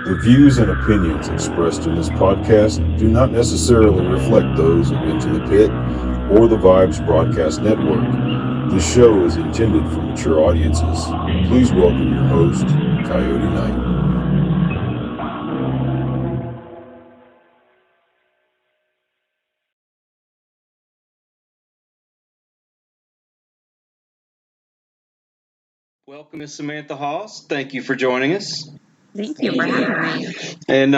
The views and opinions expressed in this podcast do not necessarily reflect those of Into the Pit or the Vibes Broadcast Network. This show is intended for mature audiences. Please welcome your host, Coyote Knight. Welcome, Ms. Samantha Hawes. Thank you for joining us. Thank you for having me. And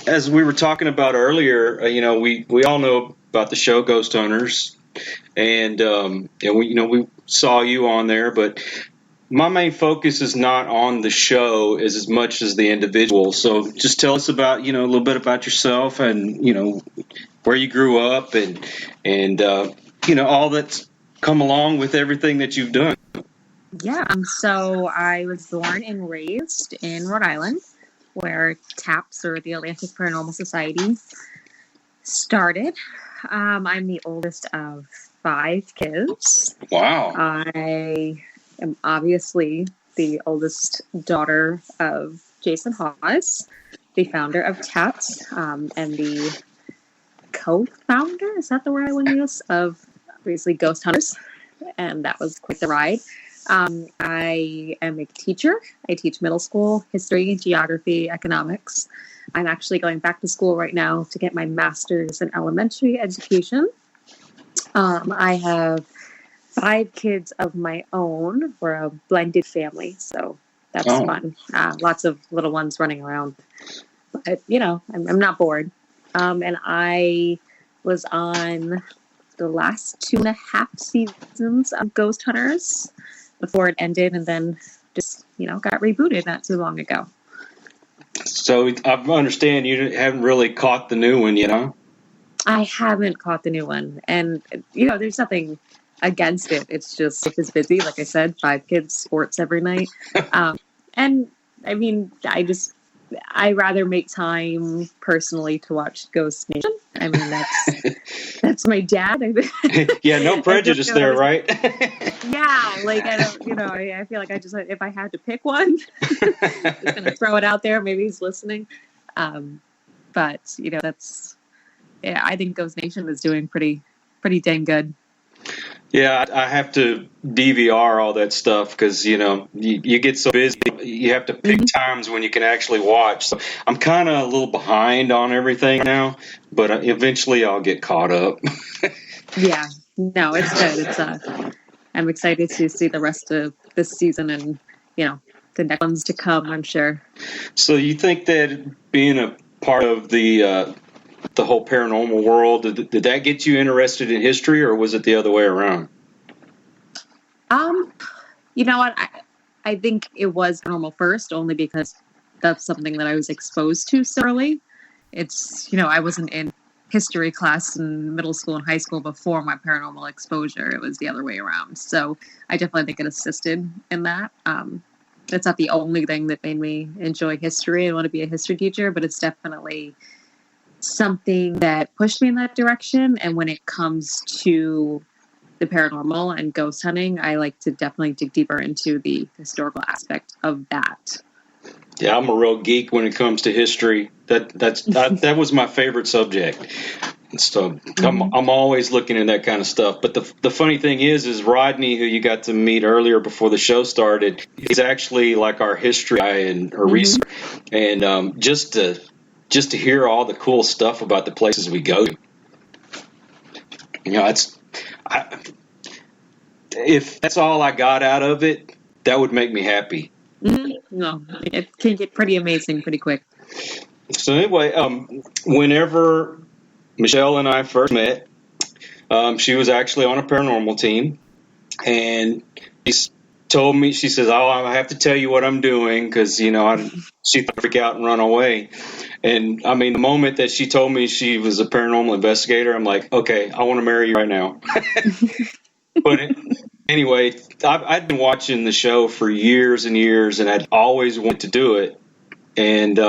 as we were talking about earlier, we all know about the show Ghost Hunters, and we saw you on there. But my main focus is not on the show as much as the individual. So just tell us about a little bit about yourself and where you grew up and all that's come along with everything that you've done. Yeah, so I was born and raised in Rhode Island, where T.A.P.S, or the Atlantic Paranormal Society, started. I'm the oldest of 5 kids. Wow. I am obviously the oldest daughter of Jason Hawes, the founder of T.A.P.S, and the co-founder, is that the word I want to use, of obviously Ghost Hunters, and that was quite the ride. I am a teacher. I teach middle school history, geography, economics. I'm actually going back to school right now to get my master's in elementary education. I have 5 kids of my own. We're a blended family, so that's fun. Lots of little ones running around. But, I'm not bored. And I was on the last 2.5 seasons of Ghost Hunters before it ended, and then just, got rebooted not too long ago. So I understand you haven't really caught the new one, I haven't caught the new one, and, there's nothing against it. It's just, life is busy. Like I said, 5 kids, sports every night. And, I mean, I rather make time personally to watch Ghost Nation. I mean, that's my dad. Yeah, no prejudice there, right? Yeah, like I don't, I feel like if I had to pick one, just gonna throw it out there. Maybe he's listening, but I think Ghost Nation is doing pretty dang good. Yeah, I have to DVR all that stuff because, you get so busy. You have to pick times when you can actually watch. So I'm kind of a little behind on everything now, but eventually I'll get caught up. Yeah, no, it's good. I'm excited to see the rest of this season and, the next ones to come, I'm sure. So you think that being a part of the whole paranormal world, did that get you interested in history, or was it the other way around? You know what? I think it was paranormal first, only because that's something that I was exposed to so early. It's, I wasn't in history class in middle school and high school before my paranormal exposure. It was the other way around. So I definitely think it assisted in that. It's not the only thing that made me enjoy history and want to be a history teacher, but it's definitely something that pushed me in that direction. And when it comes to the paranormal and ghost hunting, I like to definitely dig deeper into the historical aspect of that. Yeah, I'm a real geek when it comes to history. That was my favorite subject. So I'm always looking at that kind of stuff. But the funny thing is Rodney, who you got to meet earlier before the show started, he's actually like our history guy and our research. And just to hear all the cool stuff about the places we go to. If that's all I got out of it, that would make me happy. No, it can get pretty amazing pretty quick. So anyway, whenever Michelle and I first met, she was actually on a paranormal team, and she told me, she says, I have to tell you what I'm doing because, she thought freak out and run away. And I mean, the moment that she told me she was a paranormal investigator, I'm like, okay, I want to marry you right now. But anyway, I'd been watching the show for years and years, and I'd always wanted to do it. And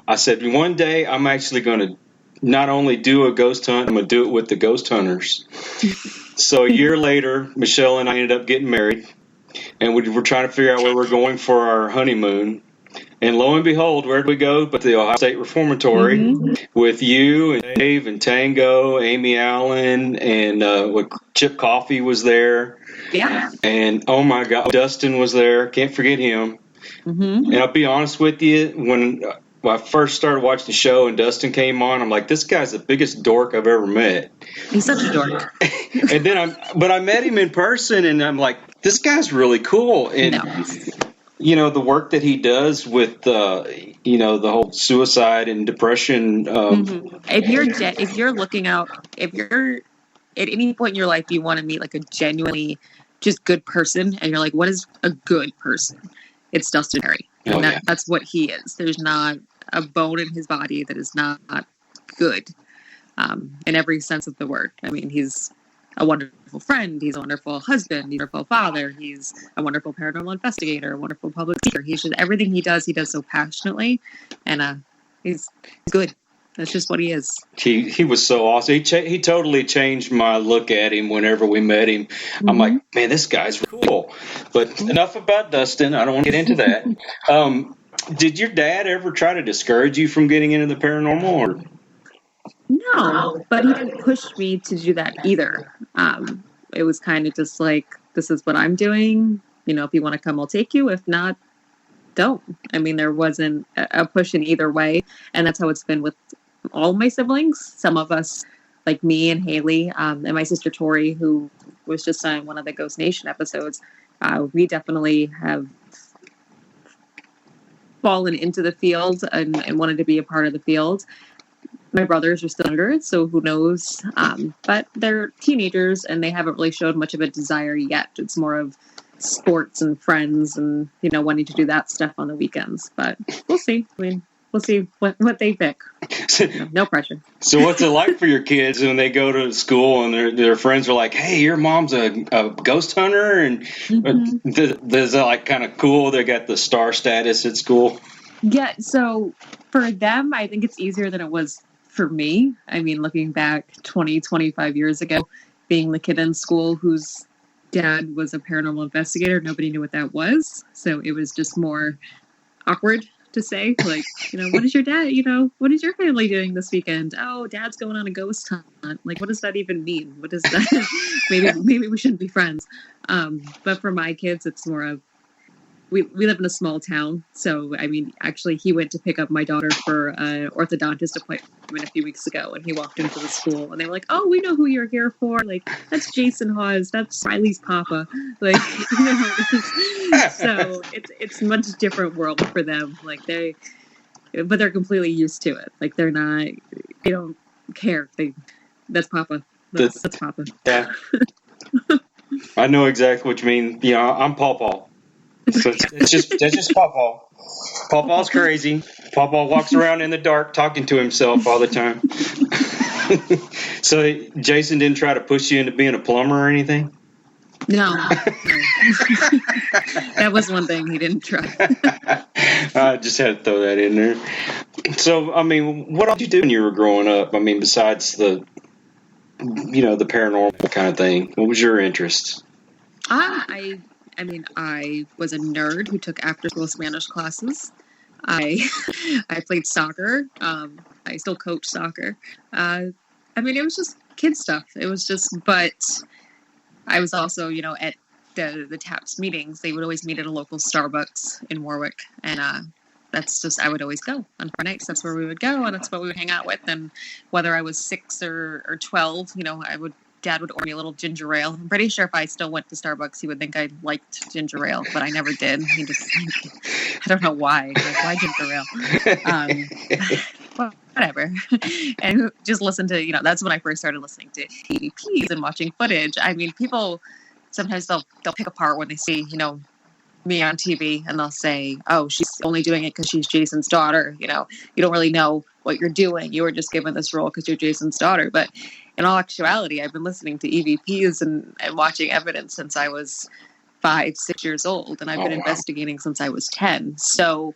I said, one day I'm actually going to not only do a ghost hunt, I'm going to do it with the Ghost Hunters. So a year later, Michelle and I ended up getting married, and we were trying to figure out where we're going for our honeymoon. And lo and behold, where'd we go but the Ohio State Reformatory with you and Dave and Tango, Amy Allen, and Chip Coffey was there. Yeah. And oh my God, Dustin was there. Can't forget him. And I'll be honest with you, when I first started watching the show and Dustin came on, I'm like, this guy's the biggest dork I've ever met. He's such a dork. And then I met him in person, and I'm like, this guy's really cool. And the work that he does with the whole suicide and depression. If you're looking out, if you're at any point in your life you want to meet like a genuinely just good person, and you're like, what is a good person? It's Dustin Harry. And that's what he is. There's not a bone in his body that is not good, in every sense of the word. I mean, he's a wonderful friend. He's a wonderful husband. He's a wonderful father. He's a wonderful paranormal investigator, a wonderful public speaker. He's just, everything he does so passionately, and he's good. That's just what he is. He was so awesome. He totally changed my look at him whenever we met him. I'm like, man, this guy's cool. But enough about Dustin. I don't want to get into that. Did your dad ever try to discourage you from getting into the paranormal? Or? No, but he didn't push me to do that either. It was kind of just like, this is what I'm doing. If you want to come, I'll take you. If not, don't. I mean, there wasn't a push in either way. And that's how it's been with all my siblings. Some of us, like me and Haley, and my sister Tori, who was just on one of the Ghost Nation episodes, we definitely have fallen into the field and wanted to be a part of the field. My brothers are still younger, so who knows? But they're teenagers, and they haven't really showed much of a desire yet. It's more of sports and friends and, wanting to do that stuff on the weekends. But we'll see. I mean, we'll see what they pick. No pressure. So what's it like for your kids when they go to school and their friends are like, hey, your mom's a ghost hunter? And is that like kind of cool? They got the star status at school? Yeah, so for them, I think it's easier than it was for me. I mean, looking back 25 years ago, being the kid in school whose dad was a paranormal investigator, nobody knew what that was. So it was just more awkward to say, like, what is your dad, what is your family doing this weekend? Oh, dad's going on a ghost hunt. Like, what does that even mean? What is that? maybe we shouldn't be friends. But for my kids, it's more of, we live in a small town. So, I mean, actually, he went to pick up my daughter for an orthodontist appointment a few weeks ago, and he walked into the school, and they were like, oh, we know who you're here for. Like, that's Jason Hawes. That's Riley's papa. Like, so it's a much different world for them. Like, but they're completely used to it. Like, they don't care. That's papa. That's papa. Yeah. I know exactly what you mean. I'm Paw. So that's just Pawpaw. Pawpaw's crazy. Pawpaw walks around in the dark talking to himself all the time. So Jason didn't try to push you into being a plumber or anything? No. That was one thing he didn't try. I just had to throw that in there. So, I mean, what did you do when you were growing up? I mean, besides the paranormal kind of thing, what was your interest? I was a nerd who took after-school Spanish classes. I played soccer. I still coach soccer. It was just kid stuff. It was just, but I was also, at the T.A.P.S meetings. They would always meet at a local Starbucks in Warwick, and that's just, I would always go on Friday nights. That's where we would go, and that's what we would hang out with. And whether I was 6 or 12, Dad would order me a little ginger ale. I'm pretty sure if I still went to Starbucks, he would think I liked ginger ale, but I never did. He just, I don't know why. Like, why ginger ale? Well, whatever. And just listen to, that's when I first started listening to EVPs and watching footage. I mean, people, sometimes they'll pick apart when they see, me on TV, and they'll say, oh, she's only doing it because she's Jason's daughter. You don't really know what you're doing. You were just given this role because you're Jason's daughter. But in all actuality, I've been listening to EVPs and watching evidence since I was 5, 6 years old, and I've been investigating since I was 10. So,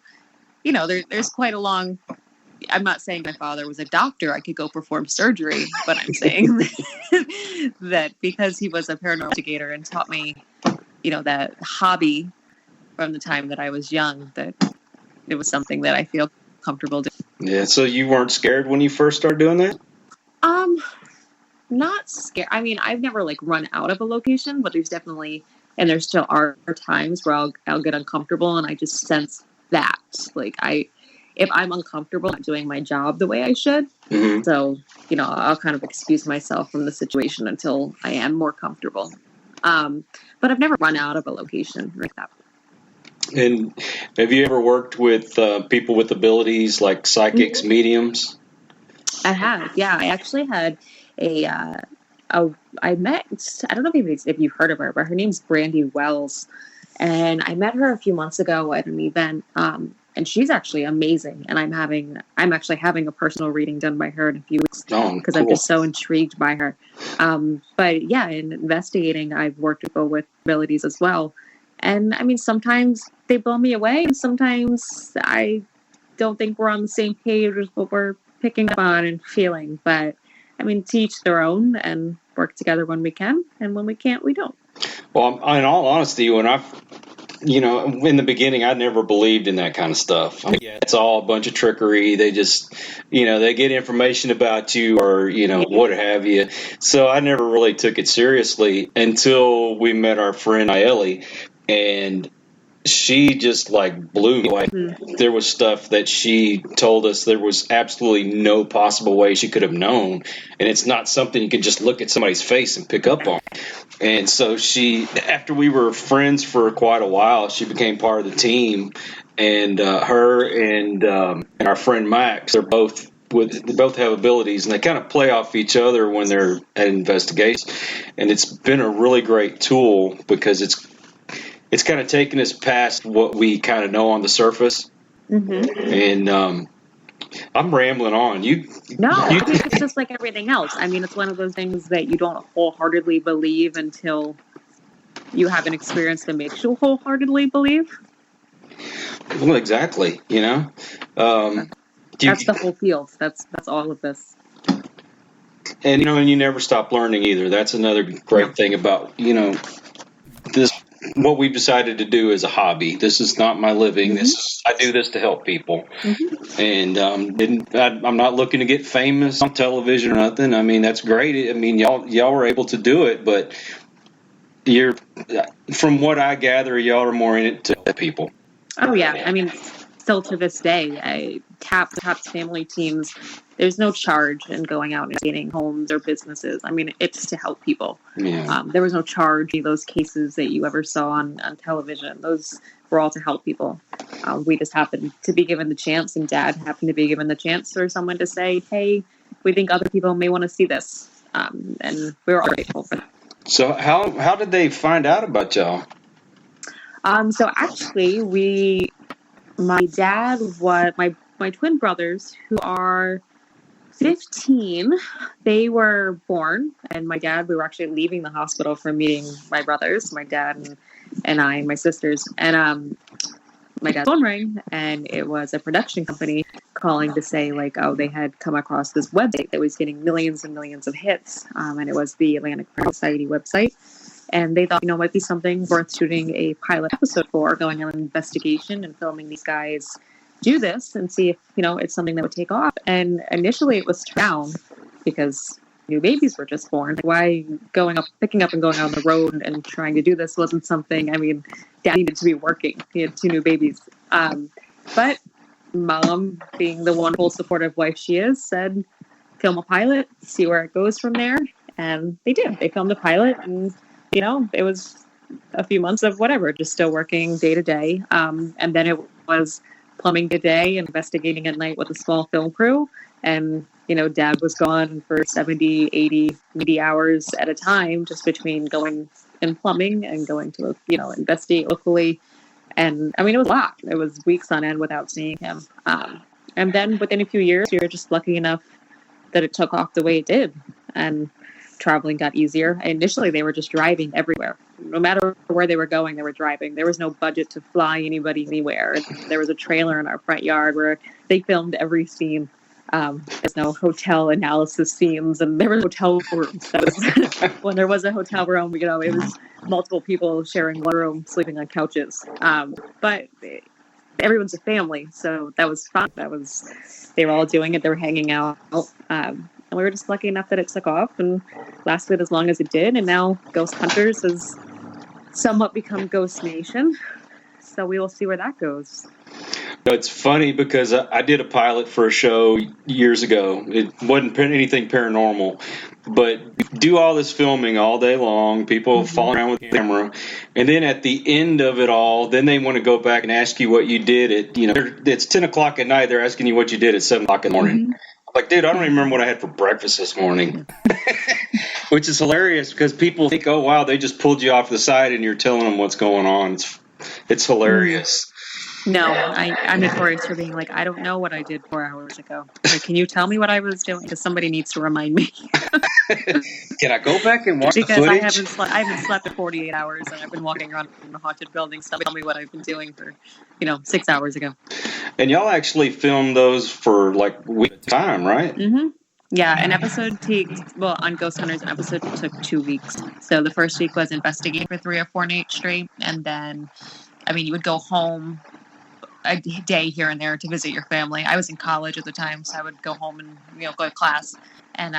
there's quite a long. I'm not saying my father was a doctor, I could go perform surgery, but I'm saying that because he was a paranormal investigator and taught me, that hobby from the time that I was young, that it was something that I feel comfortable doing. Yeah. So you weren't scared when you first started doing that? Not scared. I mean, I've never like run out of a location, but there's definitely, and there still are times where I'll get uncomfortable, and I just sense that like if I'm uncomfortable, I'm not doing my job the way I should. Mm-hmm. So I'll kind of excuse myself from the situation until I am more comfortable. But I've never run out of a location like that. And have you ever worked with people with abilities like psychics, mediums? I have, yeah. I actually had I met, I don't know if you've heard of her, but her name's Brandy Wells. And I met her a few months ago at an event. And she's actually amazing. And I'm actually having a personal reading done by her in a few weeks because cool. I'm just so intrigued by her. But yeah, in investigating, I've worked with people with abilities as well. And I mean, sometimes they blow me away, and sometimes I don't think we're on the same page with what we're picking up on and feeling. But I mean, to each their own, and work together when we can, and when we can't, we don't. Well, in all honesty, when in the beginning, I never believed in that kind of stuff. It's all a bunch of trickery. They just, they get information about you or, what have you. So I never really took it seriously until we met our friend Naeli, and she just like blew me away. There was stuff that she told us there was absolutely no possible way she could have known. And it's not something you can just look at somebody's face and pick up on. And so after we were friends for quite a while, she became part of the team. And her and our friend Max, they both have abilities, and they kind of play off each other when they're at investigations. And it's been a really great tool because it's kind of taken us past what we kind of know on the surface. Mm-hmm. And I'm rambling on. I think it's just like everything else. I mean, it's one of those things that you don't wholeheartedly believe until you have an experience that makes you wholeheartedly believe. Well, exactly. That's the whole field. That's all of this. And and you never stop learning either. That's another great thing about this. What we've decided to do is a hobby. This is not my living. I do this to help people. And I'm not looking to get famous on television or nothing. I mean, that's great. I mean, y'all were able to do it, but from what I gather, y'all are more in it to help people. Oh yeah, I mean, still to this day, TAP's family teams. There's no charge in going out and getting homes or businesses. I mean, it's to help people. Yeah. There was no charge in those cases that you ever saw on television. Those were all to help people. We just happened to be given the chance, and Dad happened to be given the chance for someone to say, hey, we think other people may want to see this. And we were all grateful for that. So how did they find out about y'all? So actually, my dad was, my twin brothers, who are 15, they were born, and my dad, we were actually leaving the hospital for meeting my brothers, my dad and I and my sisters, and my dad's phone rang, and it was a production company calling to say like, oh, they had come across this website that was getting millions and millions of hits, and it was the Atlantic Paranormal Society website, and they thought, might be something worth shooting a pilot episode for, going on an investigation and filming these guys do this and see if it's something that would take off. And initially it was turned down because new babies were just born. Why picking up and going on the road and trying to do this wasn't something. I mean, Dad needed to be working. He had 2 new babies. But Mom, being the wonderful supportive wife she is, said, film a pilot, see where it goes from there. And they did. They filmed a pilot, and it was a few months of whatever, just still working day to day. And then it was plumbing today, investigating at night with a small film crew. And, Dad was gone for 70, 80, 90 hours at a time, just between going and plumbing and going to, investigate locally. And I mean, it was a lot. It was weeks on end without seeing him. And then within a few years, we were just lucky enough that it took off the way it did. And traveling got easier. Initially, they were just driving everywhere. No matter where they were going, they were driving. There was no budget to fly anybody anywhere. There was a trailer in our front yard where they filmed every scene. There's no hotel analysis scenes, and there were hotel rooms. When there was a hotel room, it was multiple people sharing one room, sleeping on couches. But everyone's a family, so that was fun. They were all doing it. They were hanging out, and we were just lucky enough that it took off and lasted as long as it did. And now Ghost Hunters has somewhat become Ghost Nation, so we will see where that goes. It's funny because I did a pilot for a show years ago. It wasn't anything paranormal, but do all this filming all day long, people falling around with the camera, and then at the end of it all, then they want to go back and ask you what you did at, it's 10 o'clock at night, they're asking you what you did at 7 o'clock in the morning. I'm like, dude, I don't even remember what I had for breakfast this morning. Which is hilarious because people think, oh, wow, they just pulled you off the side and you're telling them what's going on. It's hilarious. No, I'm notorious for being like, I don't know what I did 4 hours ago. Like, can you tell me what I was doing? Because somebody needs to remind me. Can I go back and watch the footage? Because I haven't slept in 48 hours and I've been walking around in a haunted building. So tell me what I've been doing for, 6 hours ago. And y'all actually filmed those for like week time, right? Mm-hmm. Yeah, on Ghost Hunters, an episode took 2 weeks. So the first week was investigating for 3 or 4 nights straight. And then, you would go home a day here and there to visit your family. I was in college at the time, so I would go home and go to class and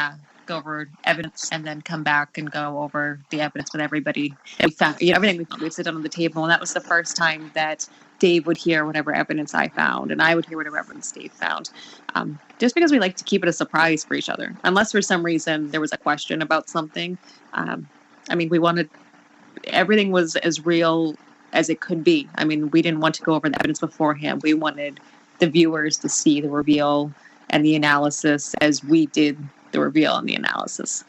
go over evidence, and then come back and go over the evidence with everybody. And we found everything we found. We'd sit down on the table, and that was the first time that Dave would hear whatever evidence I found, and I would hear whatever evidence Dave found. Just because we like to keep it a surprise for each other, unless for some reason there was a question about something. We wanted everything was as real as it could be. We didn't want to go over the evidence beforehand. We wanted the viewers to see the reveal and the analysis as we did the reveal and the analysis.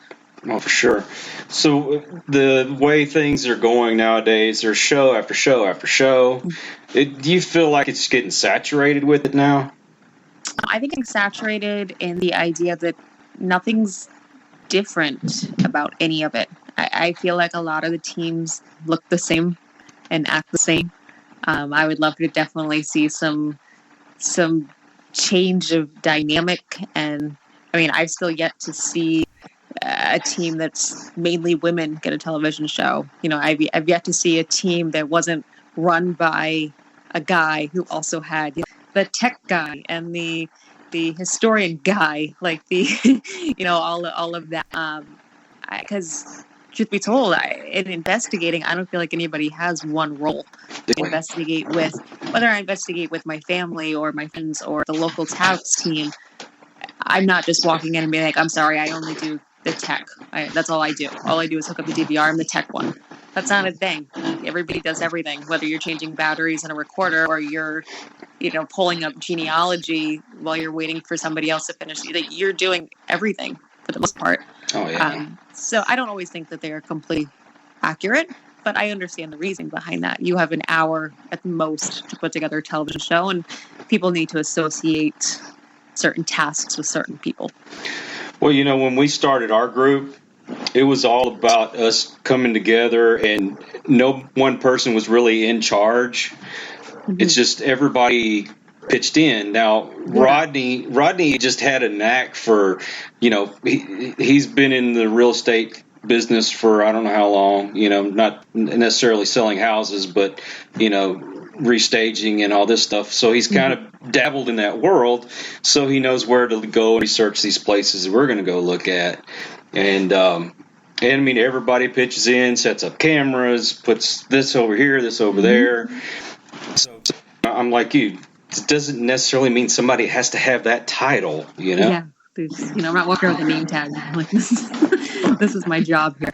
Oh, for sure. So the way things are going nowadays, there's show after show after show. Do you feel like it's getting saturated with it now? I think it's saturated in the idea that nothing's different about any of it. I feel like a lot of the teams look the same and act the same. I would love to definitely see some change of dynamic, and I've still yet to see a team that's mainly women get a television show. I've yet to see a team that wasn't run by a guy who also had the tech guy and the historian guy, like the all of that. Because truth be told, in investigating, I don't feel like anybody has one role to investigate with. Whether I investigate with my family or my friends or the local T.A.P.S team, I'm not just walking in and being like, I'm sorry, I only do the tech. That's all I do. All I do is hook up the DVR. I'm the tech one. That's not a thing. Everybody does everything, whether you're changing batteries in a recorder or you're, pulling up genealogy while you're waiting for somebody else to finish. You're doing everything for the most part. Oh, yeah. So I don't always think that they are completely accurate, but I understand the reasoning behind that. You have an hour at the most to put together a television show, and people need to associate certain tasks with certain people. Well, when we started our group, it was all about us coming together, and no one person was really in charge. Mm-hmm. It's just everybody pitched in. Now, yeah. Rodney just had a knack for, he's been in the real estate business for I don't know how long, not necessarily selling houses, but, restaging and all this stuff. So he's kind of dabbled in that world, so he knows where to go and research these places that we're going to go look at. And everybody pitches in, sets up cameras, puts this over here, this over there. So I'm like you. It doesn't necessarily mean somebody has to have that title, Yeah, I'm not walking around with a name tag. Like this is my job here.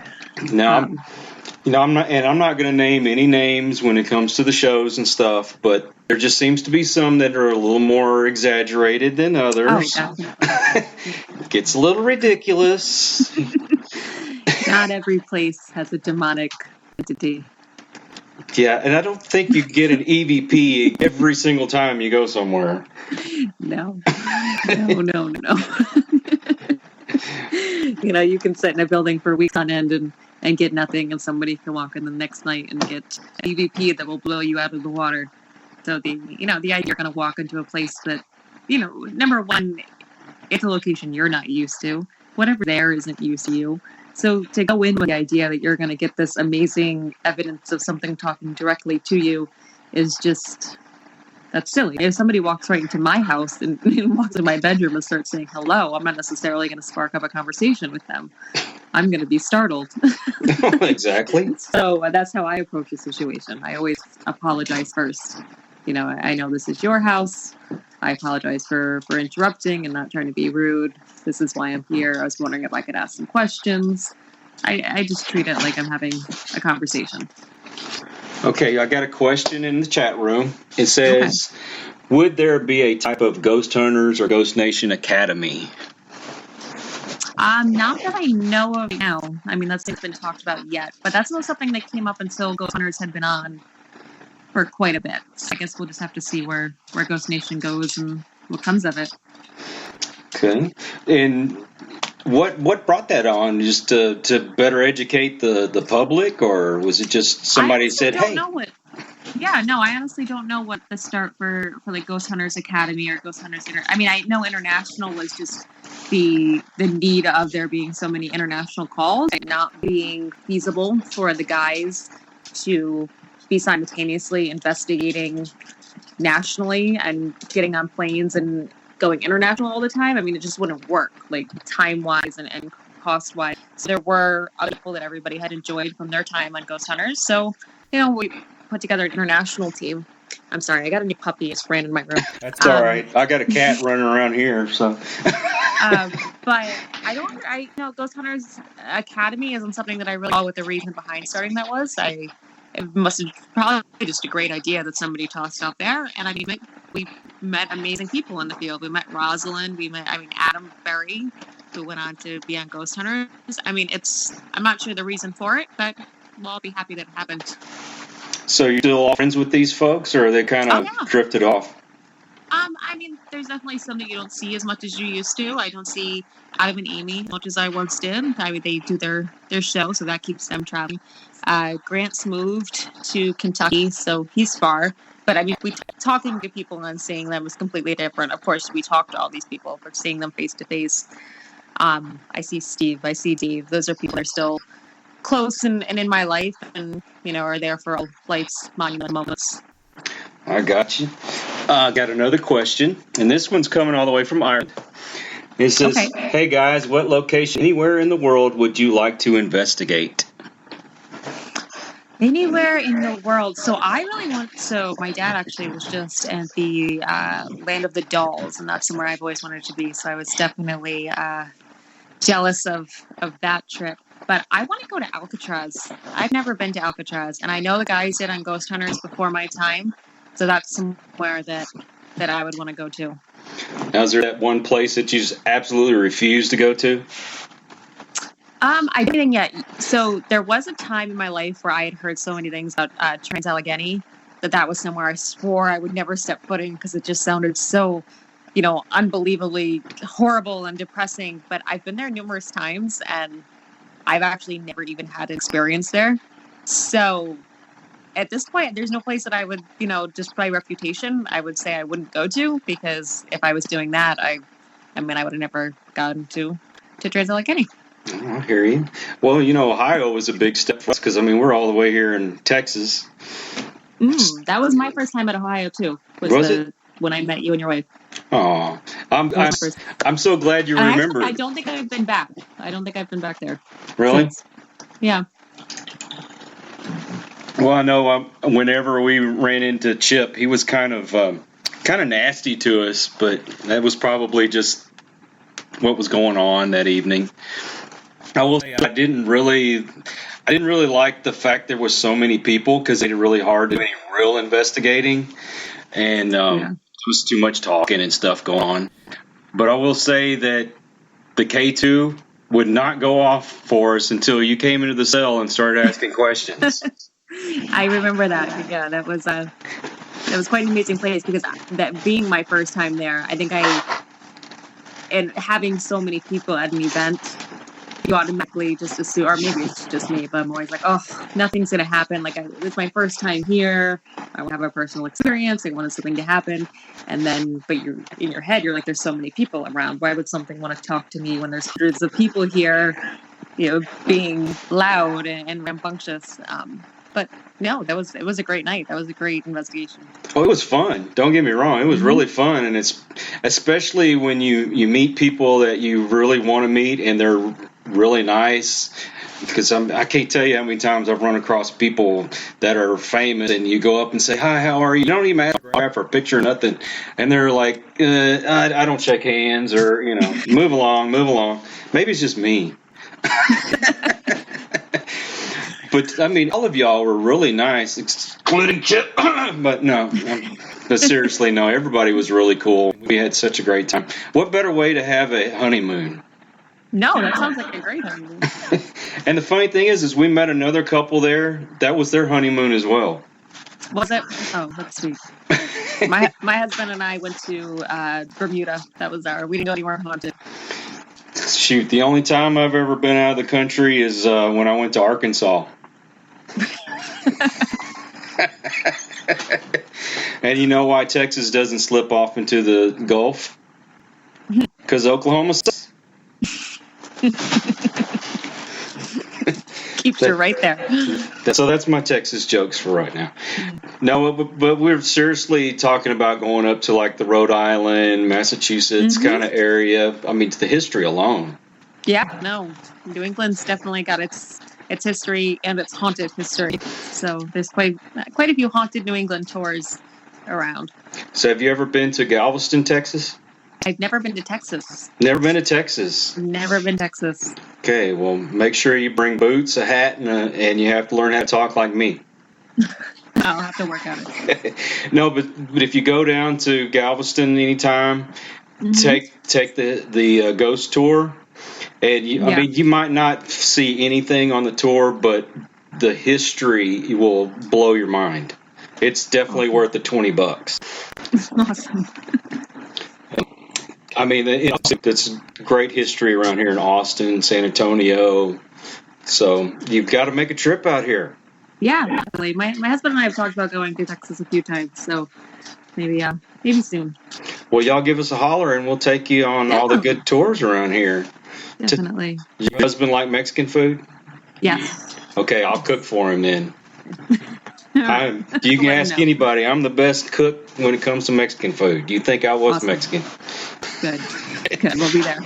No, I'm not going to name any names when it comes to the shows and stuff, but there just seems to be some that are a little more exaggerated than others. Oh, definitely. Gets a little ridiculous. Not every place has a demonic entity. Yeah, and I don't think you get an EVP every single time you go somewhere. No. You can sit in a building for weeks on end and get nothing, and somebody can walk in the next night and get an EVP that will blow you out of the water. So the idea you're going to walk into a place that, number one, it's a location you're not used to. Whatever there isn't used to you. So to go in with the idea that you're going to get this amazing evidence of something talking directly to you is just that's silly. If somebody walks right into my house and walks in my bedroom and starts saying hello, I'm not necessarily going to spark up a conversation with them. I'm going to be startled. Exactly. So that's how I approach a situation. I always apologize first. I know this is your house. I apologize for interrupting and not trying to be rude. This is why I'm here. I was wondering if I could ask some questions. I just treat it like I'm having a conversation. Okay, I got a question in the chat room. It says, would there be a type of Ghost Hunters or Ghost Nation Academy? Not that I know of now. I mean, that's not been talked about yet, but that's not something that came up until Ghost Hunters had been on for quite a bit. So I guess we'll just have to see where Ghost Nation goes and what comes of it. Okay. And what brought that on? Just to better educate the public, or was it just somebody said, "Hey"? I honestly don't know what the start for like Ghost Hunters Academy or Ghost Hunters I mean, I know international was just the need of there being so many international calls and not being feasible for the guys to be simultaneously investigating nationally and getting on planes and going international all the time. I mean, it just wouldn't work, like time-wise and cost-wise. So there were other people that everybody had enjoyed from their time on Ghost Hunters. So, we put together an international team. I'm sorry, I got a new puppy. It's ran in my room. That's all right. I got a cat running around here, so. But I know Ghost Hunters Academy isn't something that I really saw what the reason behind starting that was. It must have probably just a great idea that somebody tossed out there. And I mean, we met amazing people in the field. We met Rosalind. We met, Adam Berry, who went on to be on Ghost Hunters. I mean, I'm not sure the reason for it, but we'll all be happy that it happened. So you're still all friends with these folks, or are they kind of drifted off? I mean, there's definitely some that you don't see as much as you used to. I don't see Adam and Amy as much as I once did. I mean, they do their show, so that keeps them traveling. Grant's moved to Kentucky, so he's far. But I mean, talking to people and seeing them is completely different. Of course, we talk to all these people, but seeing them face to face, I see Steve, I see Dave. Those are people that are still close and in my life, and are there for all life's monumental moments. I got you. Got another question, and this one's coming all the way from Ireland. It says, Hey guys, what location anywhere in the world would you like to investigate? Anywhere in the world. So I really my dad actually was just at the Land of the Dolls, and that's somewhere I've always wanted to be. So I was definitely jealous of that trip. But I want to go to Alcatraz. I've never been to Alcatraz, and I know the guys did on Ghost Hunters before my time. So that's somewhere that I would want to go to. Now, is there that one place that you just absolutely refuse to go to? I didn't yet. So there was a time in my life where I had heard so many things about Trans-Allegheny that was somewhere I swore I would never step foot in because it just sounded so, unbelievably horrible and depressing. But I've been there numerous times, and I've actually never even had an experience there. So at this point, there's no place that I would, just by reputation, I would say I wouldn't go to, because if I was doing that, I would have never gotten to Trans-Allegheny. I hear you. Well, Ohio was a big step for us because, we're all the way here in Texas. That was my first time at Ohio, too. Was it? When I met you and your wife. Oh, I'm so glad you remember. I don't think I've been back. I don't think I've been back there. Really? Since. Yeah. Well, I know whenever we ran into Chip, he was kind of nasty to us, but that was probably just what was going on that evening. I will say I didn't really like the fact there was so many people, because they did really hard to do any real investigating, and it was too much talking and stuff going on. But I will say that the K2 would not go off for us until you came into the cell and started asking questions. I remember that. Yeah, that was quite an amazing place, because that being my first time there, I think and having so many people at an event, you automatically just assume, or maybe it's just me, but I'm always like, oh, nothing's going to happen. Like, it's my first time here. I want to have a personal experience. I want something to happen. And then, but you're in your head, you're like, there's so many people around. Why would something want to talk to me when there's hundreds of people here, being loud and rambunctious? But no, it was a great night. That was a great investigation. Oh, it was fun. Don't get me wrong. It was really fun, and it's especially when you meet people that you really want to meet, and they're really nice. Because I can't tell you how many times I've run across people that are famous, and you go up and say, "Hi, how are you?" You don't even ask for a picture or nothing, and they're like, "I don't shake hands," or move along. Maybe it's just me. But I mean, all of y'all were really nice, excluding Chip. But no, but seriously, no, everybody was really cool. We had such a great time. What better way to have a honeymoon? No, that sounds like a great honeymoon. And the funny thing is we met another couple there. That was their honeymoon as well. Was it? Oh, that's sweet. My husband and I went to Bermuda. That was we didn't go anywhere haunted. Shoot, the only time I've ever been out of the country is when I went to Arkansas. And you know why Texas doesn't slip off into the Gulf? Because Oklahoma sucks. Keeps you right there. So that's my Texas jokes for right now. No, but we're seriously talking about going up to like the Rhode Island, Massachusetts kind of area. I mean, to the history alone. Yeah, no, New England's definitely got its history and its haunted history. So there's quite a few haunted New England tours around. So have you ever been to Galveston, Texas? I've never been to Texas. Never been to Texas? Never been to Texas. Okay, well, make sure you bring boots, a hat, and you have to learn how to talk like me. I'll have to work on it. No, but if you go down to Galveston anytime, take the ghost tour. And I mean, you might not see anything on the tour, but the history will blow your mind. It's definitely worth the $20. Awesome. I mean, it's great history around here in Austin, San Antonio. So you've got to make a trip out here. Yeah, definitely. My husband and I have talked about going to Texas a few times, so maybe soon. Well, y'all give us a holler, and we'll take you on all the good tours around here. Definitely. Your husband like Mexican food? Yes. Okay, I'll cook for him then. You can ask anybody. I'm the best cook when it comes to Mexican food. Do you think I was Mexican? Good. We'll be there.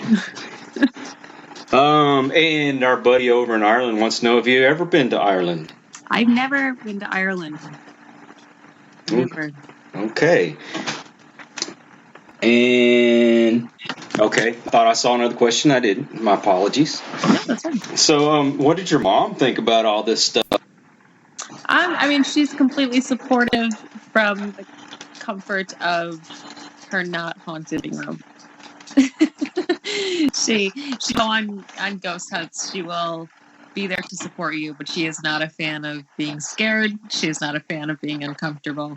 And our buddy over in Ireland wants to know if you've ever been to Ireland. I've never been to Ireland. Never. Okay. And okay, thought I saw another question. I didn't. My apologies. No, that's fine. So, what did your mom think about all this stuff? I mean, she's completely supportive from the comfort of her not haunted room. She go on ghost hunts. She will be there to support you, but she is not a fan of being scared. She is not a fan of being uncomfortable.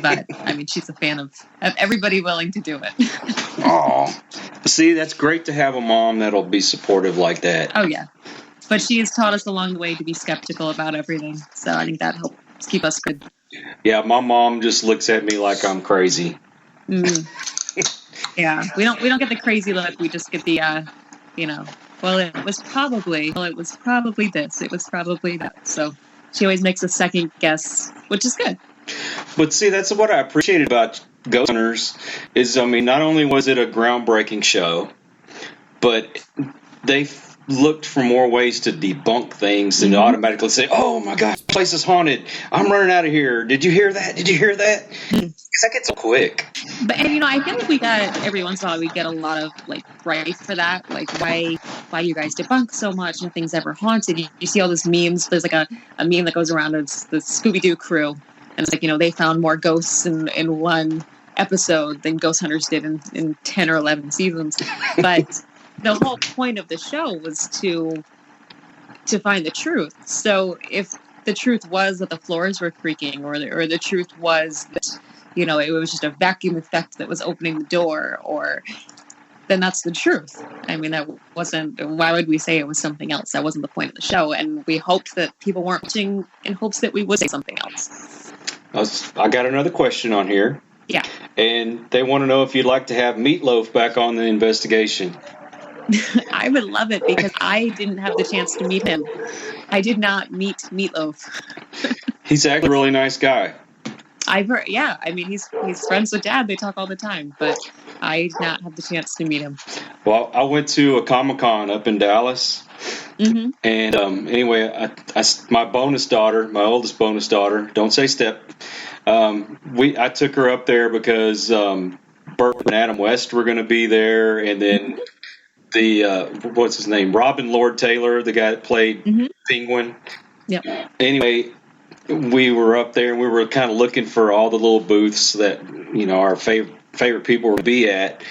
But I mean, she's a fan of everybody willing to do it. Oh, see, that's great to have a mom that'll be supportive like that. Oh yeah, but she has taught us along the way to be skeptical about everything. So I think that helps keep us good. Yeah, my mom just looks at me like I'm crazy. Yeah, we don't get the crazy look. We just get the well, it was probably this. It was probably that. So she always makes a second guess, which is good. But see, that's what I appreciated about Ghost Hunters is, I mean, not only was it a groundbreaking show, but they looked for more ways to debunk things than to automatically say, "Oh my gosh, the place is haunted. I'm running out of here. Did you hear that? Did you hear that?" That gets so quick. But I feel like we get every once in a while we get a lot of like grief for that. Like why you guys debunk so much? Nothing's ever haunted. You see all these memes. There's like a meme that goes around. It's the Scooby-Doo crew. And it's like, they found more ghosts in one episode than Ghost Hunters did in 10 or 11 seasons. But the whole point of the show was to find the truth. So if the truth was that the floors were creaking or the truth was that, it was just a vacuum effect that was opening the door, then that's the truth. I mean, that wasn't, why would we say it was something else? That wasn't the point of the show. And we hoped that people weren't watching in hopes that we would say something else. I got another question on here. Yeah. And they want to know if you'd like to have Meatloaf back on the investigation. I would love it because I didn't have the chance to meet him. I did not meet Meatloaf. He's actually a really nice guy. I've heard, yeah. I mean, he's friends with Dad. They talk all the time, but I did not have the chance to meet him. Well, I went to a Comic-Con up in Dallas. Mm-hmm. And anyway, my bonus daughter, my oldest bonus daughter, don't say step. I took her up there because Burt and Adam West were going to be there, and then what's his name, Robin Lord Taylor, the guy that played Penguin. Yep. Anyway, we were up there and we were kind of looking for all the little booths that our favorite people would be at.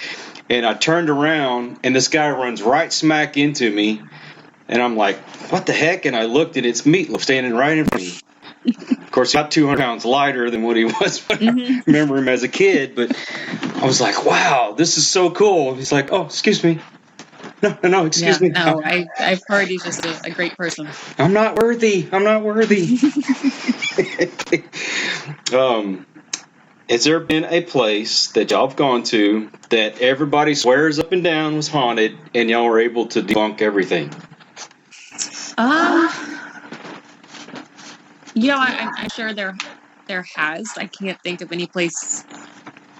And I turned around and this guy runs right smack into me. And I'm like, what the heck? And I looked and it's Meatloaf standing right in front of me. Of course, he's about 200 pounds lighter than what he was when I remember him as a kid. But I was like, wow, this is so cool. He's like, oh, excuse me. No, excuse me. No, I've heard he's just a great person. I'm not worthy. Has there been a place that y'all have gone to that everybody swears up and down was haunted and y'all were able to debunk everything? I'm sure there has. I can't think of any place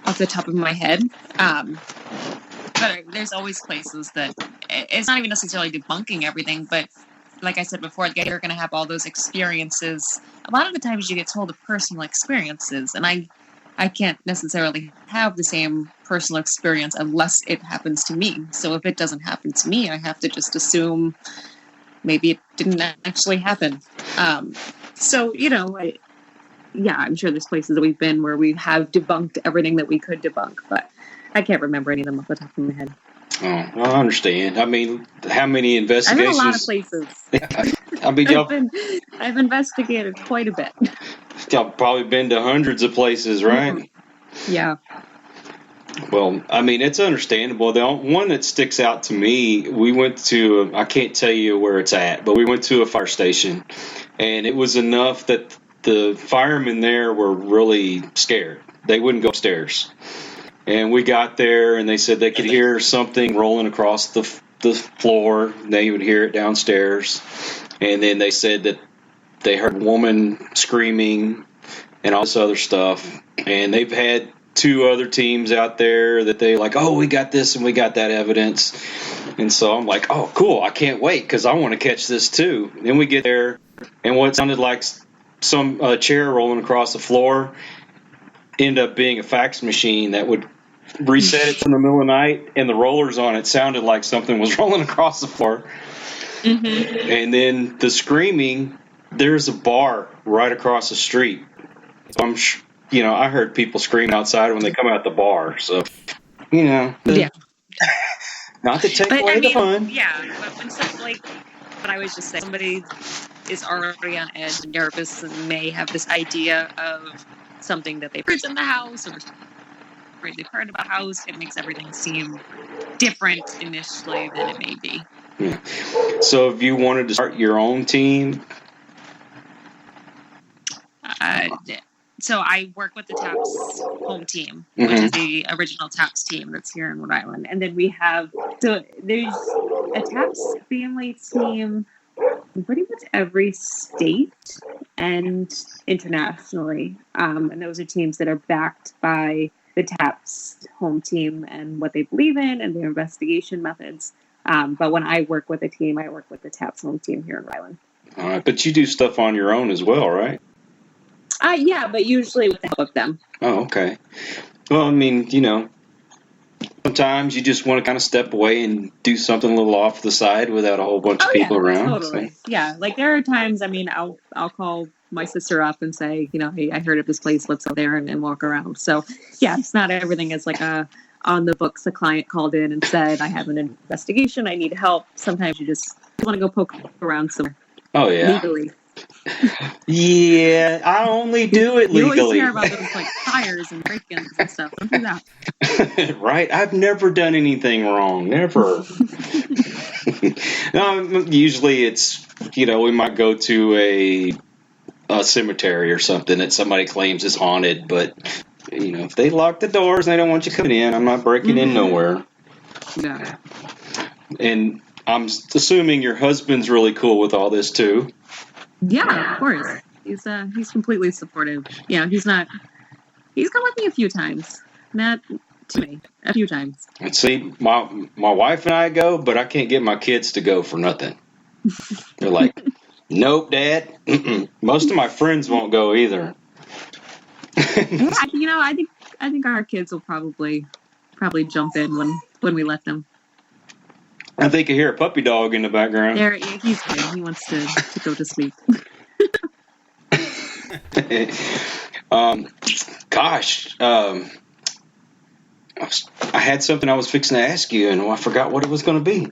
off the top of my head. But there's always places that it's not even necessarily debunking everything, but like I said before, you're going to have all those experiences. A lot of the times you get told of personal experiences, and I can't necessarily have the same personal experience unless it happens to me. So if it doesn't happen to me, I have to just assume maybe it didn't actually happen. I'm sure there's places that we've been where we have debunked everything that we could debunk, but I can't remember any of them off the top of my head. Oh, I understand. I mean, how many investigations? I've been a lot of places. I mean, I've investigated quite a bit. Y'all probably been to hundreds of places, right? Mm-hmm. Yeah. Well, I mean, it's understandable. The one that sticks out to me, we went to, I can't tell you where it's at, but we went to a fire station, and it was enough that the firemen there were really scared. They wouldn't go upstairs. And we got there, and they said they could hear something rolling across the floor. They would hear it downstairs. And then they said that they heard a woman screaming and all this other stuff. And they've had 2 other teams out there that they like, oh, we got this and we got that evidence. And so I'm like, oh, cool, I can't wait because I want to catch this too. And then we get there, and what sounded like some chair rolling across the floor ended up being a fax machine that would reset it in the middle of the night, and the rollers on it sounded like something was rolling across the floor. Mm-hmm. And then the screaming, there's a bar right across the street. So I heard people scream outside when they come out the bar. So, yeah. Not to take away the fun. Yeah, but but I was just saying, somebody is already on edge and nervous and may have this idea of something that they've heard in the house or they've heard about a house, it makes everything seem different initially than it may be. Yeah. So if you wanted to start your own team? So I work with the T.A.P.S home team, which is the original T.A.P.S team that's here in Rhode Island. And then there's a T.A.P.S family team in pretty much every state and internationally. And those are teams that are backed by the T.A.P.S home team and what they believe in and their investigation methods. But when I work with a team, I work with the T.A.P.S home team here in Rhode Island. All right, but you do stuff on your own as well, right? Yeah, but usually with the help of them. Oh, okay. Well, I mean, sometimes you just want to kind of step away and do something a little off the side without a whole bunch of people around. Totally. So. Yeah, like there are times, I'll call my sister up and say, hey, I heard of this place, let's go there and walk around. So, yeah, it's not everything is like on the books. A client called in and said, I have an investigation, I need help. Sometimes you just want to go poke around somewhere. Oh, yeah. Legally. Yeah, I only do it legally. You always hear about those fires and break-ins and stuff. Don't do that. Right? I've never done anything wrong. Never. Usually it's, we might go to a cemetery or something that somebody claims is haunted, but, if they lock the doors and they don't want you coming in, I'm not breaking in nowhere. Yeah. And I'm assuming your husband's really cool with all this too. Yeah, of course. he's completely supportive. Yeah, he's come with me a few times. Not too many, a few times. And see, my wife and I go, but I can't get my kids to go for nothing. They're like, nope, Dad. Mm-mm. Most of my friends won't go either. Yeah, I think our kids will probably jump in when we let them. I think I hear a puppy dog in the background. He's good. He wants to go to sleep. Gosh, I had something I was fixing to ask you, and I forgot what it was going to be.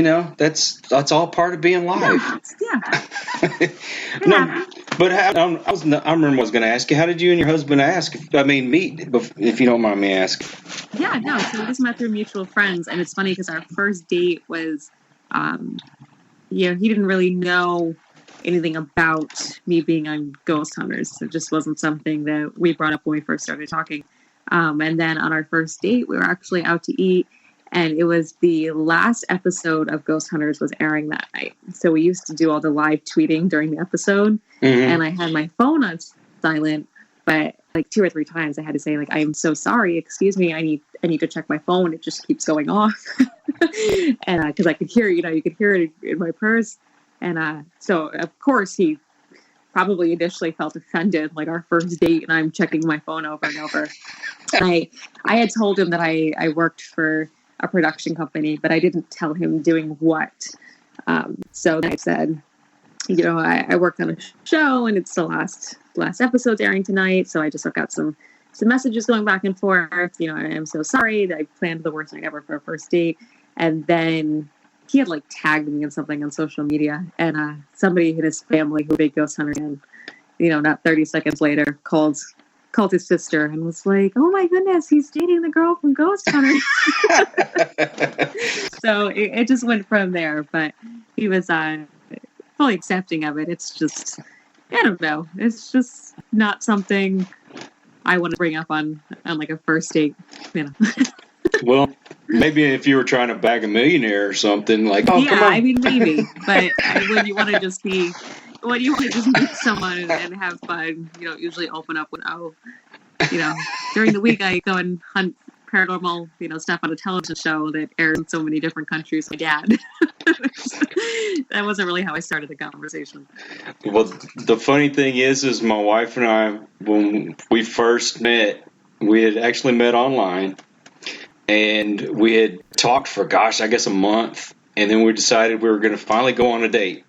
No. That's all part of being live. Yeah. No, but I remember what I was going to ask you. How did you and your husband meet? If you don't mind me asking. Yeah, no. So we just met through mutual friends, and it's funny because our first date was, he didn't really know anything about me being on Ghost Hunters. It just wasn't something that we brought up when we first started talking. And then on our first date, we were actually out to eat, and it was the last episode of Ghost Hunters was airing that night. So we used to do all the live tweeting during the episode, and I had my phone on silent, but like 2 or 3 times I had to say, like, I'm so sorry, excuse me, I need to check my phone. It just keeps going off. And because I could hear, you could hear it in my purse. And so, of course, he probably initially felt offended, like our first date, and I'm checking my phone over and over. And I had told him that I worked for a production company, but I didn't tell him doing what. So then I said, I worked on a show, and it's the last episode's airing tonight, so I just got some messages going back and forth. I am so sorry that I planned the worst night ever for a first date. And then he had like tagged me in something on social media, and somebody in his family who big ghost hunter, and not 30 seconds later called his sister and was like, "Oh my goodness, he's dating the girl from Ghost Hunter." So it just went from there, but he was fully accepting of it. It's just, I don't know, it's just not something I want to bring up on like a first date. Well, maybe if you were trying to bag a millionaire or something, like, oh, yeah, come on. I mean, maybe, but when you want to just meet someone and have fun, usually open up with, during the week I go and hunt paranormal, stuff on a television show that airs in so many different countries. My dad. That wasn't really how I started the conversation. Well, the funny thing is my wife and I, when we first met, we had actually met online. And we had talked for, I guess a month. And then we decided we were going to finally go on a date.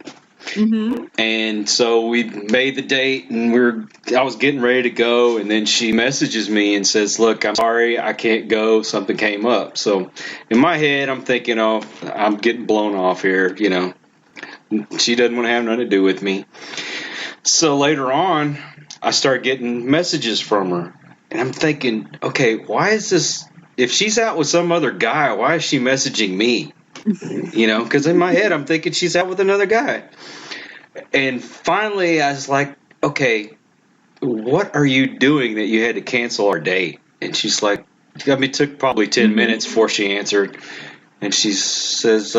Mm-hmm. And so we made the date, and I was getting ready to go. And then she messages me and says, "Look, I'm sorry, I can't go. Something came up." So in my head, I'm thinking, "Oh, I'm getting blown off here." She doesn't want to have nothing to do with me. So later on, I start getting messages from her. And I'm thinking, okay, why is this? If she's out with some other guy, why is she messaging me? Because in my head, I'm thinking she's out with another guy. And finally, I was like, okay, what are you doing that you had to cancel our date? And she's like, it took probably 10 minutes before she answered. And she says,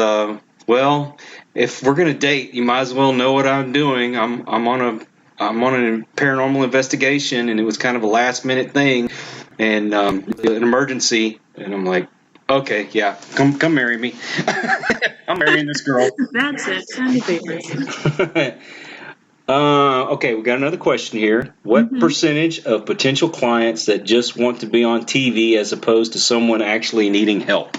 well, if we're going to date, you might as well know what I'm doing. I'm on a paranormal investigation, and it was kind of a last minute thing, and an emergency. And I'm like, okay, yeah, come marry me. I'm marrying this girl. That's it. Sign the papers. Okay, we got another question here. What percentage of potential clients that just want to be on TV as opposed to someone actually needing help?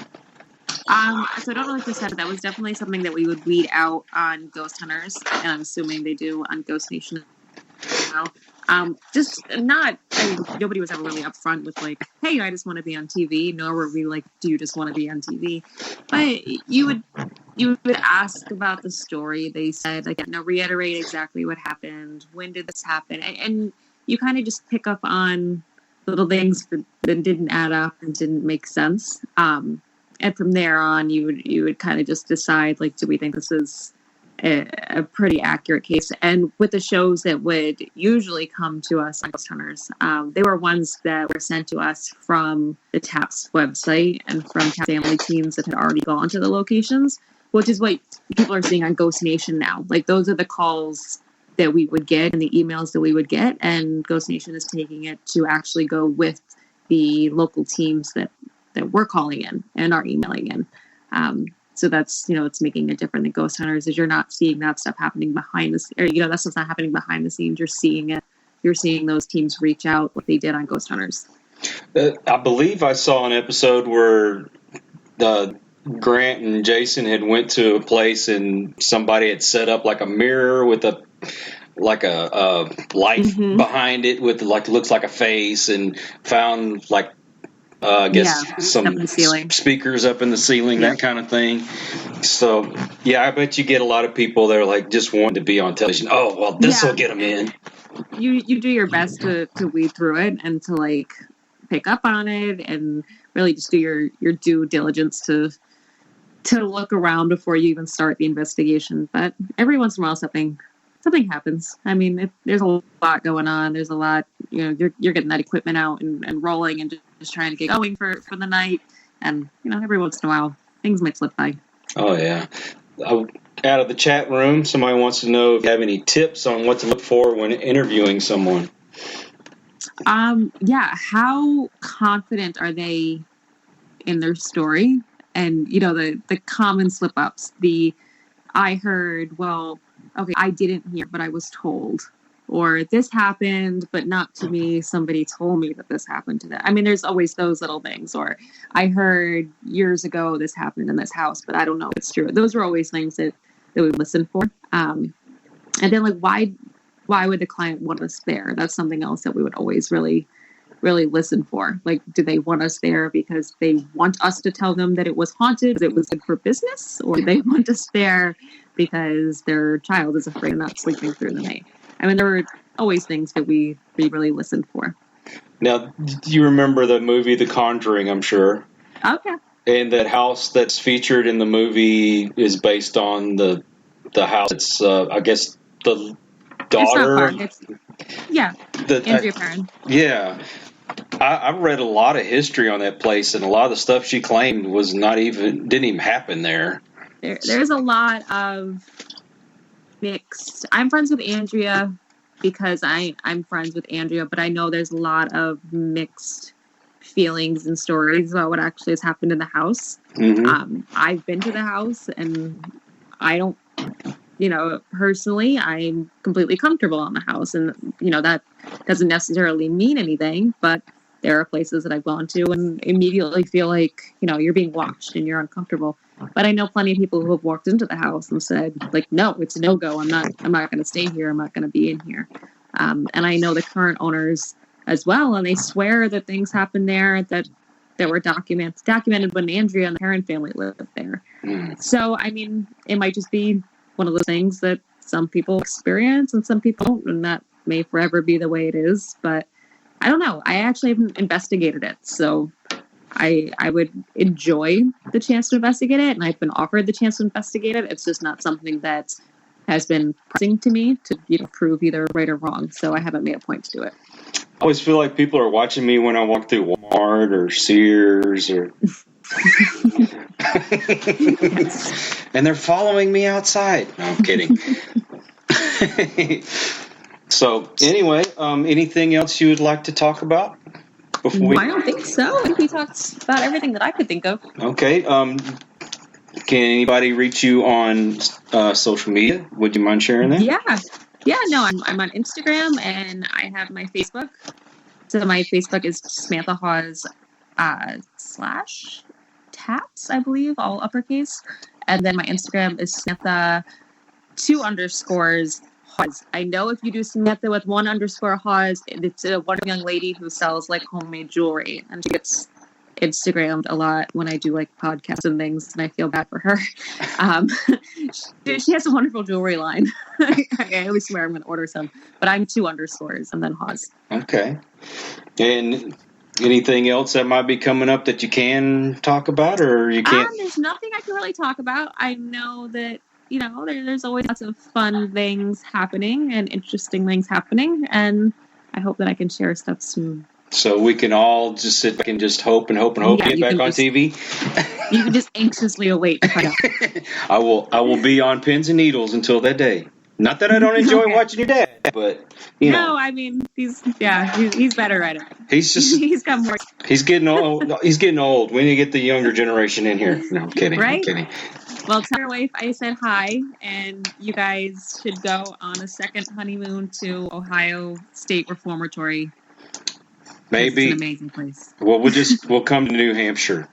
So I don't know if you said it. That was definitely something that we would weed out on Ghost Hunters, and I'm assuming they do on Ghost Nation now. Nobody was ever really upfront with like, hey, I just want to be on TV, nor were we like, do you just want to be on TV? But you would ask about the story. They said, like, reiterate exactly what happened. When did this happen? And you kind of just pick up on little things that didn't add up and didn't make sense. And from there on, you would kind of just decide, like, do we think this is a pretty accurate case? And with the shows that would usually come to us on Ghost Hunters, they were ones that were sent to us from the T.A.P.S website and from T.A.P.S family teams that had already gone to the locations, which is what people are seeing on Ghost Nation now. Like, those are the calls that we would get and the emails that we would get, and Ghost Nation is taking it to actually go with the local teams that we're calling in and are emailing in. So that's, it's making it different than Ghost Hunters, is you're not seeing that stuff happening behind the scenes, that stuff's not happening behind the scenes. You're seeing it. You're seeing those teams reach out like they did on Ghost Hunters. I believe I saw an episode where Grant and Jason had went to a place and somebody had set up like a mirror with a light behind it with looks like a face, and found some speakers up in the ceiling, that kind of thing. So I bet you get a lot of people that are just wanting to be on television. Oh, well, this will get them in. You do your best to weed through it and to pick up on it, and really just do your due diligence to look around before you even start the investigation. But every once in a while something happens. I mean, there's a lot going on. There's a lot, you're getting that equipment out and rolling and just trying to get going for the night. And, every once in a while, things might slip by. Oh, yeah. Out of the chat room, somebody wants to know if you have any tips on what to look for when interviewing someone. How confident are they in their story? And, the common slip-ups, I heard, well, okay, I didn't hear, but I was told. Or this happened, but not to me. Somebody told me that this happened to them. I mean, there's always those little things. Or I heard years ago this happened in this house, but I don't know if it's true. Those were always things that we listen for. And then, why would the client want us there? That's something else that we would always really, really listen for. Do they want us there because they want us to tell them that it was haunted, it was good for business? Or do they want us there because their child is afraid of not sleeping through the night? I mean, there were always things that we really listened for. Now, do you remember the movie The Conjuring, I'm sure? Okay. And that house that's featured in the movie is based on the house. It's, I guess, the daughter. Andrea Perrin. Yeah. I've read a lot of history on that place, and a lot of the stuff she claimed didn't even happen there. There's a lot of mixed. I'm friends with Andrea because I'm friends with Andrea, but I know there's a lot of mixed feelings and stories about what actually has happened in the house. Mm-hmm. I've been to the house, and I don't, personally, I'm completely comfortable in the house, and that doesn't necessarily mean anything, but there are places that I've gone to and immediately feel like, you're being watched and you're uncomfortable. But I know plenty of people who have walked into the house and said, no, it's a no-go. I'm not going to stay here. I'm not going to be in here. And I know the current owners as well, and they swear that things happened there that were documented when Andrea and the Perrin family lived there. So, I mean, it might just be one of those things that some people experience and some people don't, and that may forever be the way it is. But I don't know. I actually haven't investigated it, so I would enjoy the chance to investigate it, and I've been offered the chance to investigate it. It's just not something that has been pressing to me to prove either right or wrong, so I haven't made a point to do it. I always feel like people are watching me when I walk through Walmart or Sears or... and they're following me outside. No, I'm kidding. So anyway, anything else you would like to talk about before we... I don't think so. I think we talked about everything that I could think of. Okay. Can anybody reach you on social media? Would you mind sharing that? Yeah. No, I'm on Instagram, and I have my Facebook. So my Facebook is Samantha Hawes /T.A.P.S, I believe, all uppercase. And then my Instagram is Samantha 2_Hawes. I know if you do Samantha with 1_ Hawes, it's a one young lady who sells homemade jewelry, and she gets Instagrammed a lot when I do podcasts and things, and I feel bad for her. She has a wonderful jewelry line. I always swear I'm going to order some, but I'm 2_ and then Hawes. Okay. And anything else that might be coming up that you can talk about, or you can't? There's nothing I can really talk about. I know that, there's always lots of fun things happening and interesting things happening, and I hope that I can share stuff soon. So we can all just sit back and just hope to get back on TV? You can just anxiously await to find out. I will be on pins and needles until that day. Not that I don't enjoy Okay. watching your dad, but you No, know, I mean he's better at it. he's just He's got more, he's getting old. He's getting old. We need to get the younger generation in here. No, I'm kidding. I'm right? kidding. Well, tell your wife I said hi, and you guys should go on a second honeymoon to Ohio State Reformatory. Maybe. It's an amazing place. Well, we'll come to New Hampshire.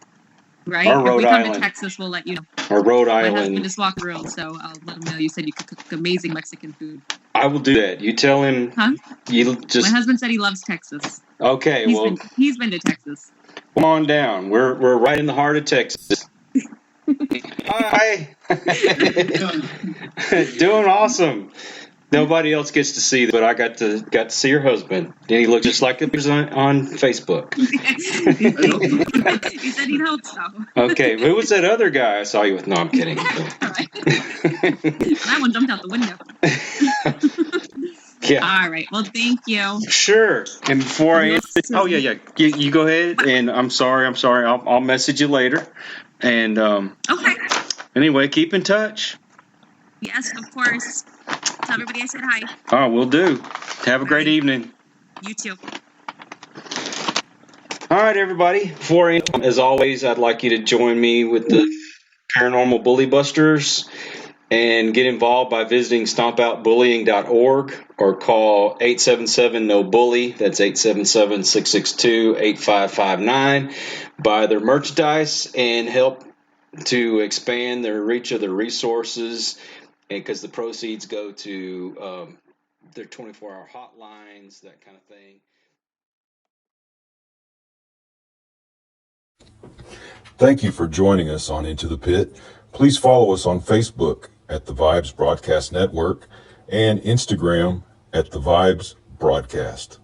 Right? Or If Rhode we come Island. to Texas, we'll let you know. Or Rhode My Island. husband just walked the room, so I'll let him know you said you could cook amazing Mexican food. I will do that. You tell him. Huh? You just. My husband said he loves Texas. Okay. He's been to Texas. Come on down. We're right in the heart of Texas. Hi. Doing awesome. Nobody else gets to see, but I got to see your husband, and he looked just like the person on Facebook. He said he'd hope so. Okay, who was that other guy I saw you with? No, I'm kidding. That one jumped out the window. Yeah. All right. Well, thank you. Sure. And before I answer, you go ahead. And I'm sorry. I'll message you later. And Okay. Anyway, keep in touch. Yes, of course. Tell everybody I said hi. Oh, will do. Have a great evening. You too. All right, everybody. As always, I'd like you to join me with the Paranormal Bully Busters and get involved by visiting stompoutbullying.org or call 877-NO-BULLY. That's 877-662-8559. Buy their merchandise and help to expand their reach of their resources, because the proceeds go to their 24-hour hotlines, that kind of thing. Thank you for joining us on Into the Pit. Please follow us on Facebook at the Vibes Broadcast Network and Instagram at the Vibes Broadcast.